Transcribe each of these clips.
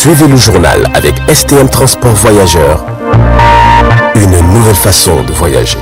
Suivez le journal avec STM Transport Voyageurs. Une nouvelle façon de voyager.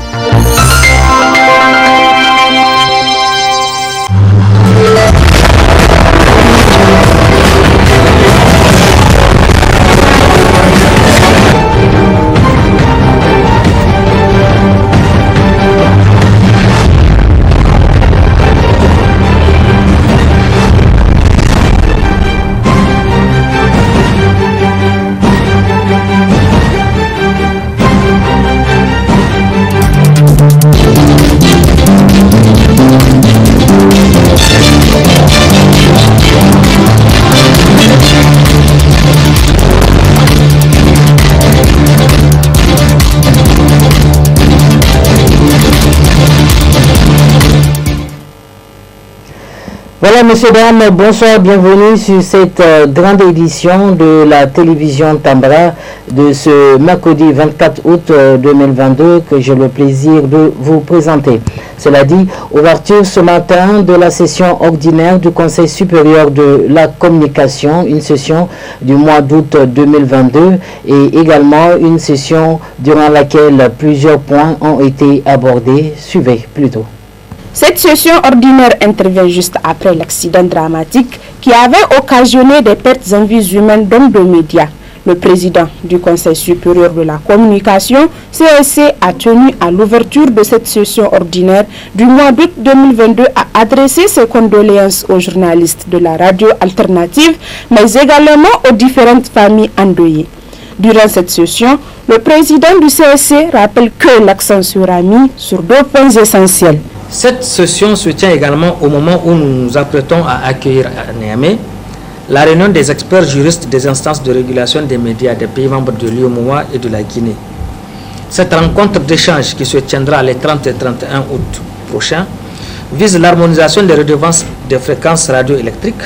Voilà, messieurs, dames, bonsoir, bienvenue sur cette grande édition de la télévision Tambra de ce mercredi 24 août 2022 que j'ai le plaisir de vous présenter. Cela dit, ouverture ce matin de la session ordinaire du Conseil supérieur de la communication, une session du mois d'août 2022 et également une session durant laquelle plusieurs points ont été abordés. Suivez plutôt. Cette session ordinaire intervient juste après l'accident dramatique qui avait occasionné des pertes en vies humaines d'hommes de médias. Le président du Conseil supérieur de la communication, CSC, a tenu à l'ouverture de cette session ordinaire du mois d'août 2022 à adresser ses condoléances aux journalistes de la radio alternative, mais également aux différentes familles endeuillées. Durant cette session, le président du CSC rappelle que l'accent sera mis sur deux points essentiels. Cette session se tient également au moment où nous nous apprêtons à accueillir à Niamey la réunion des experts juristes des instances de régulation des médias des pays membres de l'UEMOA et de la Guinée. Cette rencontre d'échange qui se tiendra les 30 et 31 août prochains vise l'harmonisation des redevances des fréquences radioélectriques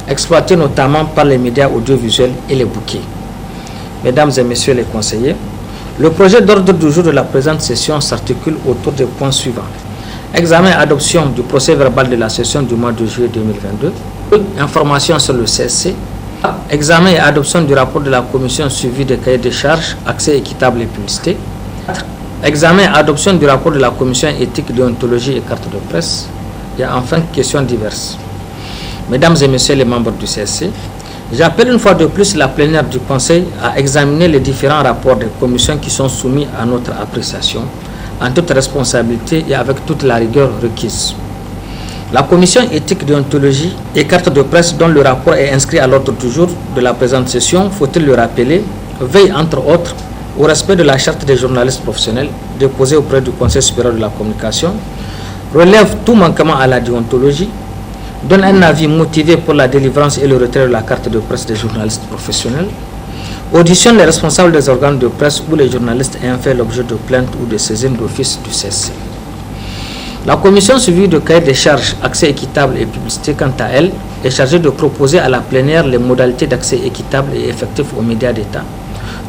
exploitées notamment par les médias audiovisuels et les bouquets. Mesdames et messieurs les conseillers, le projet d'ordre du jour de la présente session s'articule autour des points suivants. Examen et adoption du procès verbal de la session du mois de juillet 2022. Information sur le CSC. Examen et adoption du rapport de la commission suivi des cahiers de charges, accès équitable et publicité. Examen et adoption du rapport de la commission éthique, déontologie et carte de presse. Et enfin, questions diverses. Mesdames et messieurs les membres du CSC, j'appelle une fois de plus la plénière du Conseil à examiner les différents rapports des commissions qui sont soumis à notre appréciation, en toute responsabilité et avec toute la rigueur requise. La commission éthique, déontologie et carte de presse dont le rapport est inscrit à l'ordre du jour de la présente session, faut-il le rappeler, veille entre autres au respect de la charte des journalistes professionnels déposée auprès du Conseil supérieur de la communication, relève tout manquement à la déontologie, donne un avis motivé pour la délivrance et le retrait de la carte de presse des journalistes professionnels, auditionne les responsables des organes de presse ou les journalistes ayant fait l'objet de plaintes ou de saisines d'office du CSC. La commission suivie de cahier des charges, accès équitable et publicité, quant à elle, est chargée de proposer à la plénière les modalités d'accès équitable et effectif aux médias d'État,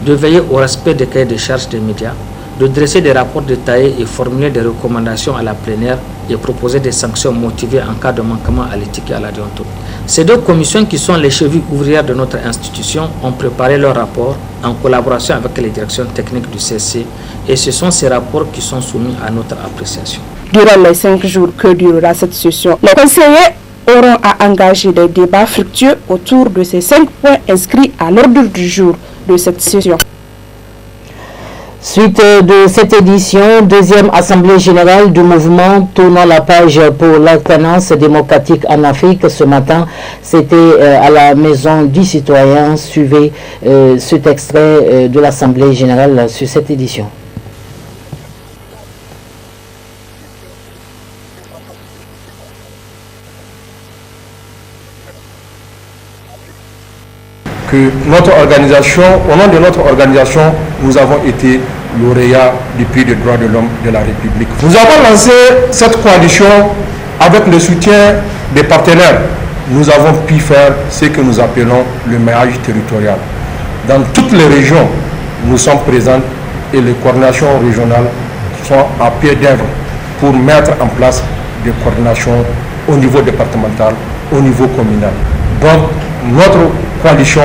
de veiller au respect des cahiers des charges des médias, de dresser des rapports détaillés et formuler des recommandations à la plénière et proposer des sanctions motivées en cas de manquement à l'éthique et à la déontologie. Ces deux commissions qui sont les chevilles ouvrières de notre institution ont préparé leur rapport en collaboration avec les directions techniques du CSC et ce sont ces rapports qui sont soumis à notre appréciation. Durant les 5 jours que durera cette session, les conseillers auront à engager des débats fructueux autour de ces 5 points inscrits à l'ordre du jour de cette session. Suite de cette édition, deuxième assemblée générale du mouvement tournant la page pour l'alternance démocratique en Afrique. Ce matin, c'était à la maison du citoyen. Suivez cet extrait de l'assemblée générale sur cette édition. Que notre organisation, au nom de notre organisation, nous avons été lauréats du prix des droits de l'homme de la République. Nous avons lancé cette coalition avec le soutien des partenaires. Nous avons pu faire ce que nous appelons le maillage territorial. Dans toutes les régions, nous sommes présents et les coordinations régionales sont à pied d'œuvre pour mettre en place des coordinations au niveau départemental, au niveau communal. Donc, notre coalition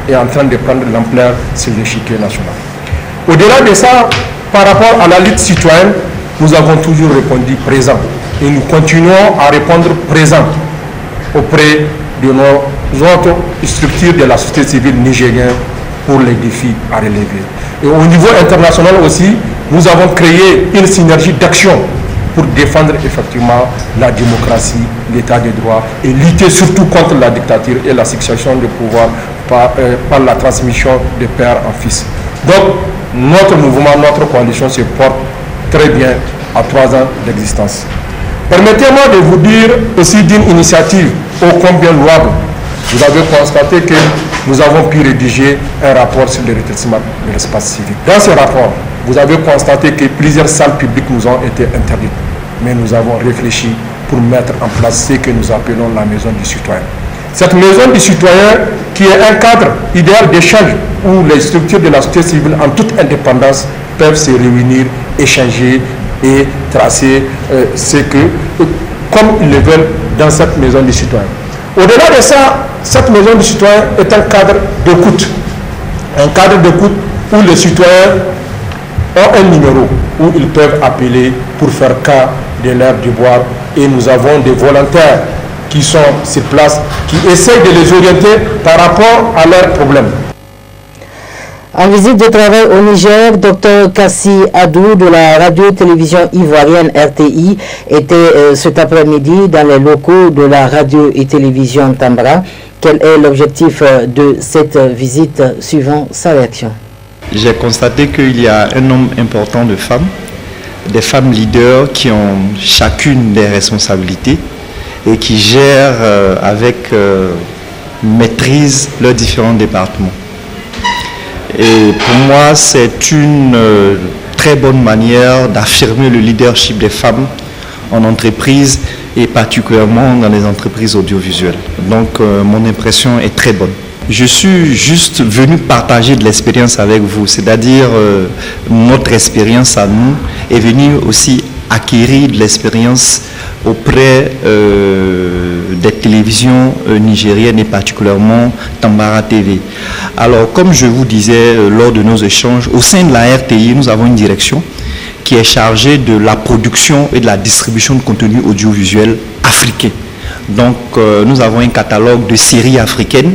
est en train de prendre de l'ampleur sur l'échiquier national. Au-delà de ça, par rapport à la lutte citoyenne, nous avons toujours répondu présent et nous continuons à répondre présent auprès de nos autres structures de la société civile nigérienne pour les défis à relever. Et au niveau international aussi, nous avons créé une synergie d'action pour défendre effectivement la démocratie, l'état de droit et lutter surtout contre la dictature et la succession de pouvoir par la transmission de père en fils. Donc, notre mouvement, notre coalition se porte très bien à 3 ans d'existence. Permettez-moi de vous dire aussi d'une initiative ô combien louable. Vous avez constaté que nous avons pu rédiger un rapport sur le rétrécissement de l'espace civique. Dans ce rapport, vous avez constaté que plusieurs salles publiques nous ont été interdites. Mais nous avons réfléchi pour mettre en place ce que nous appelons la maison du citoyen. Cette maison du citoyen qui est un cadre idéal d'échange où les structures de la société civile en toute indépendance peuvent se réunir, échanger et tracer ce que, comme ils le veulent dans cette maison du citoyen. Au-delà de ça, cette maison du citoyen est un cadre d'écoute. Un cadre d'écoute où les citoyens ont un numéro où ils peuvent appeler pour faire cas de leur devoir. Et nous avons des volontaires qui sont sur place, qui essayent de les orienter par rapport à leurs problèmes. En visite de travail au Niger, Dr Kassi Adou de la radio-télévision ivoirienne RTI était cet après-midi dans les locaux de la radio et télévision Tambra. Quel est l'objectif de cette visite suivant sa réaction? J'ai constaté qu'il y a un nombre important de femmes, des femmes leaders qui ont chacune des responsabilités et qui gèrent avec maîtrise leurs différents départements. Et pour moi, c'est une très bonne manière d'affirmer le leadership des femmes en entreprise et particulièrement dans les entreprises audiovisuelles. Donc mon impression est très bonne. Je suis juste venu partager de l'expérience avec vous, c'est-à-dire notre expérience à nous est venue aussi acquérir de l'expérience auprès des télévisions nigériennes et particulièrement Tambara TV. Alors, comme je vous disais lors de nos échanges, au sein de la RTI, nous avons une direction qui est chargée de la production et de la distribution de contenu audiovisuel africain. Donc, nous avons un catalogue de séries africaines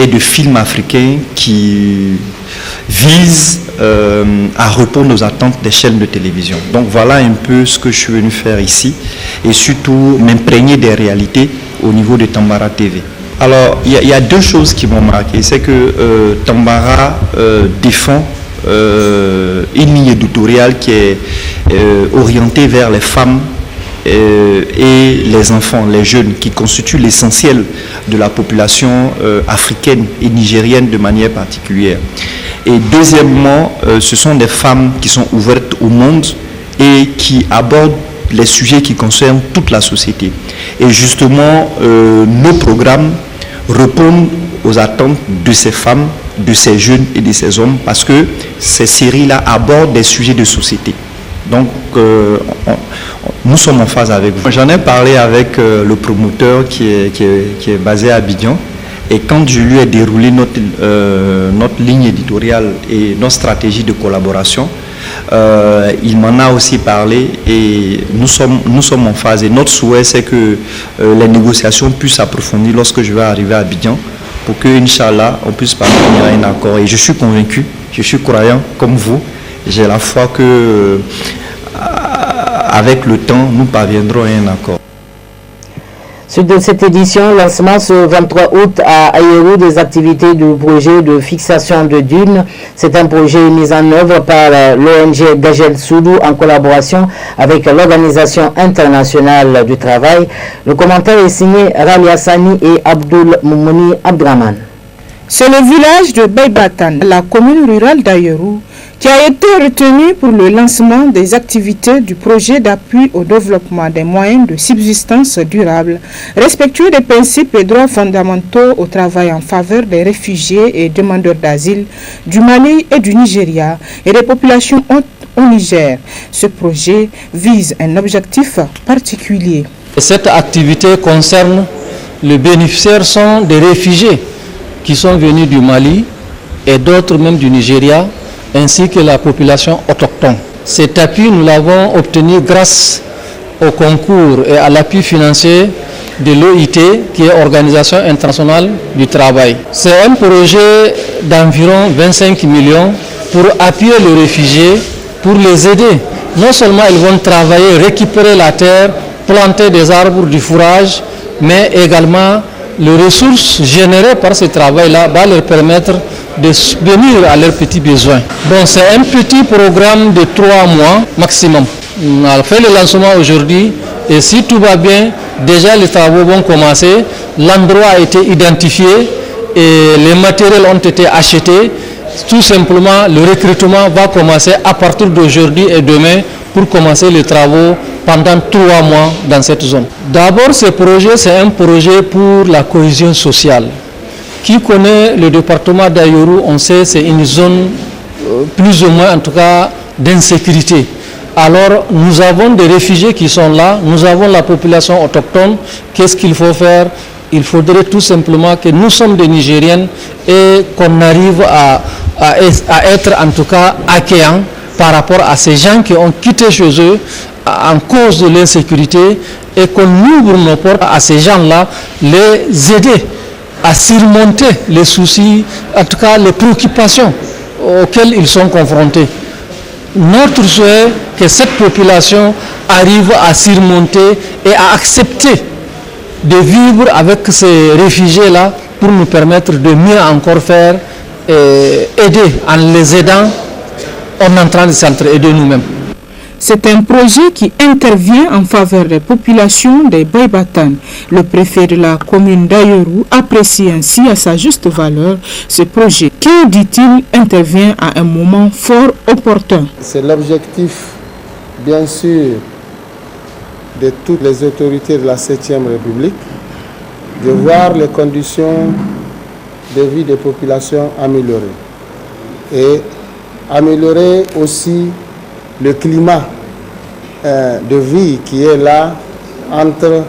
et de films africains qui visent à répondre aux attentes des chaînes de télévision. Donc voilà un peu ce que je suis venu faire ici et surtout m'imprégner des réalités au niveau de Tambara TV. Alors il y a 2 choses qui m'ont marqué, c'est que Tambara défend une ligne éditoriale qui est orientée vers les femmes et les enfants, les jeunes, qui constituent l'essentiel de la population africaine et nigérienne de manière particulière. Et deuxièmement, ce sont des femmes qui sont ouvertes au monde et qui abordent les sujets qui concernent toute la société. Et justement, nos programmes répondent aux attentes de ces femmes, de ces jeunes et de ces hommes, parce que ces séries-là abordent des sujets de société. Donc, nous sommes en phase avec vous. J'en ai parlé avec le promoteur qui est basé à Abidjan. Et quand je lui ai déroulé notre ligne éditoriale et notre stratégie de collaboration, il m'en a aussi parlé et nous sommes en phase. Et notre souhait, c'est que les négociations puissent s'approfondir lorsque je vais arriver à Abidjan pour que, Inch'Allah, on puisse parvenir à un accord. Et je suis convaincu, je suis croyant comme vous, j'ai la foi que avec le temps, nous parviendrons à un accord. Suite de cette édition, lancement ce 23 août à Ayeru des activités du projet de fixation de dunes. C'est un projet mis en œuvre par l'ONG Gagel Soudou en collaboration avec l'Organisation internationale du travail. Le commentaire est signé Rali Hassani et Abdul Moumouni Abdraman. C'est le village de Baybatan, la commune rurale d'Ayeru, qui a été retenu pour le lancement des activités du projet d'appui au développement des moyens de subsistance durable, respectueux des principes et droits fondamentaux au travail en faveur des réfugiés et demandeurs d'asile du Mali et du Nigeria et des populations au Niger. Ce projet vise un objectif particulier. Cette activité concerne les bénéficiaires sont des réfugiés qui sont venus du Mali et d'autres même du Nigeria, ainsi que la population autochtone. Cet appui, nous l'avons obtenu grâce au concours et à l'appui financier de l'OIT, qui est Organisation internationale du travail. C'est un projet d'environ 25 millions pour appuyer les réfugiés, pour les aider. Non seulement ils vont travailler, récupérer la terre, planter des arbres, du fourrage, mais également les ressources générées par ce travail-là vont leur permettre de subvenir à leurs petits besoins. Bon, c'est un petit programme de 3 mois maximum. On a fait le lancement aujourd'hui et si tout va bien, déjà les travaux vont commencer. L'endroit a été identifié et les matériels ont été achetés. Tout simplement, le recrutement va commencer à partir d'aujourd'hui et demain pour commencer les travaux pendant 3 mois dans cette zone. D'abord, ce projet, c'est un projet pour la cohésion sociale. Qui connaît le département d'Ayoru, on sait c'est une zone plus ou moins en tout cas d'insécurité. Alors nous avons des réfugiés qui sont là, nous avons la population autochtone. Qu'est-ce qu'il faut faire? Il faudrait tout simplement que nous sommes des Nigériennes et qu'on arrive à être en tout cas accueillants par rapport à ces gens qui ont quitté chez eux en cause de l'insécurité et qu'on ouvre nos portes à ces gens-là, les aider à surmonter les soucis, en tout cas les préoccupations auxquelles ils sont confrontés. Notre souhait est que cette population arrive à surmonter et à accepter de vivre avec ces réfugiés-là pour nous permettre de mieux encore faire aider en les aidant, on est en train de s'entraider nous-mêmes. C'est un projet qui intervient en faveur des populations des Baïbatan. Le préfet de la commune d'Ayoru apprécie ainsi à sa juste valeur ce projet qui, dit-il, intervient à un moment fort opportun. C'est l'objectif, bien sûr, de toutes les autorités de la 7e République, de voir les conditions de vie des populations améliorées et améliorer aussi le climat de vie qui est là entre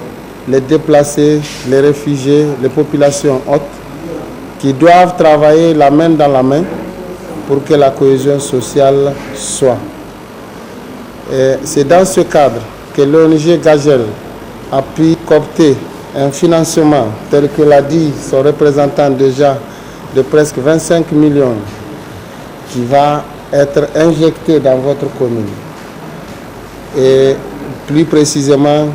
les déplacés, les réfugiés, les populations hautes qui doivent travailler la main dans la main pour que la cohésion sociale soit. C'est dans ce cadre que l'ONG Gagel a pu coopter un financement tel que l'a dit son représentant déjà de presque 25 millions qui va être injecté dans votre commune et plus précisément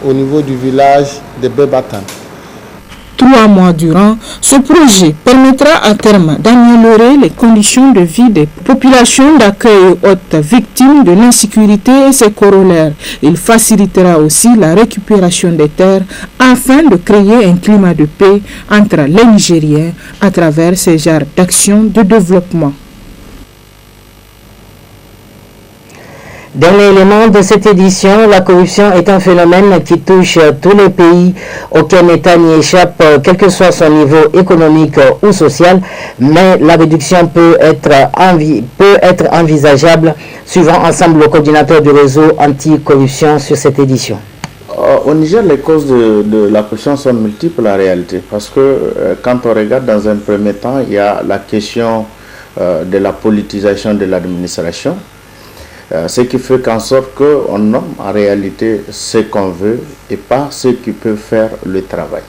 au niveau du village de Baïbatan. 3 mois durant, ce projet permettra à terme d'améliorer les conditions de vie des populations d'accueil hautes victimes de l'insécurité et ses corollaires. Il facilitera aussi la récupération des terres afin de créer un climat de paix entre les Nigériens à travers ces genres d'actions de développement. Dernier élément de cette édition, la corruption est un phénomène qui touche tous les pays. Aucun État n'y échappe, quel que soit son niveau économique ou social, mais la réduction peut être envisageable. Suivant ensemble le coordinateur du réseau anti-corruption sur cette édition. Au Niger, les causes de la corruption sont multiples en réalité, parce que quand on regarde dans un premier temps, il y a la question de la politisation de l'administration. Ce qui fait qu'en sorte qu'on nomme en réalité ce qu'on veut et pas ceux qui peuvent faire le travail.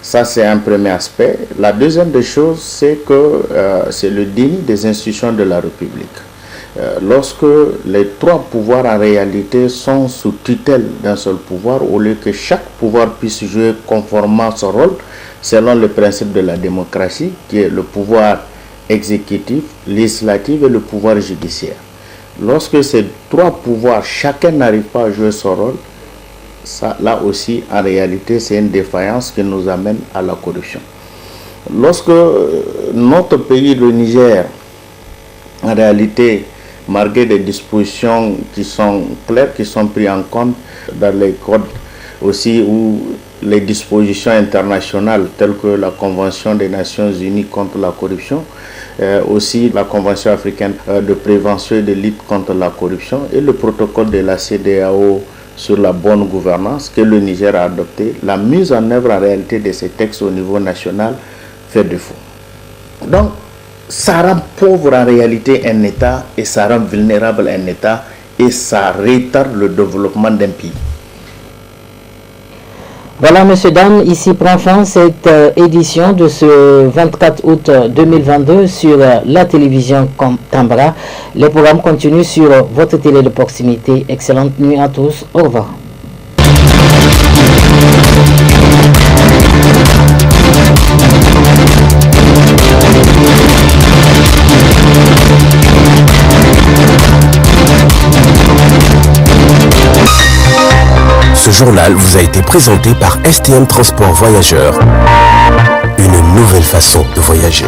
Ça, c'est un premier aspect. La deuxième des choses, c'est que c'est le déni des institutions de la République. Lorsque les 3 pouvoirs en réalité sont sous tutelle d'un seul pouvoir, au lieu que chaque pouvoir puisse jouer conformément à son rôle, selon le principe de la démocratie, qui est le pouvoir exécutif, législatif et le pouvoir judiciaire. Lorsque ces 3 pouvoirs, chacun n'arrive pas à jouer son rôle, ça, là aussi, en réalité, c'est une défaillance qui nous amène à la corruption. Lorsque notre pays, le Niger, en réalité, malgré des dispositions qui sont claires, qui sont prises en compte dans les codes aussi, ou les dispositions internationales telles que la Convention des Nations Unies contre la corruption, aussi la Convention africaine de prévention et de lutte contre la corruption et le protocole de la CEDEAO sur la bonne gouvernance que le Niger a adopté. La mise en œuvre en réalité de ces textes au niveau national fait défaut. Donc, ça rend pauvre en réalité un État et ça rend vulnérable un État et ça retarde le développement d'un pays. Voilà, messieurs, dames, ici prend fin cette édition de ce 24 août 2022 sur la télévision Tambra. Les programmes continuent sur votre télé de proximité. Excellente nuit à tous. Au revoir. Ce journal vous a été présenté par STM Transport Voyageurs. Une nouvelle façon de voyager.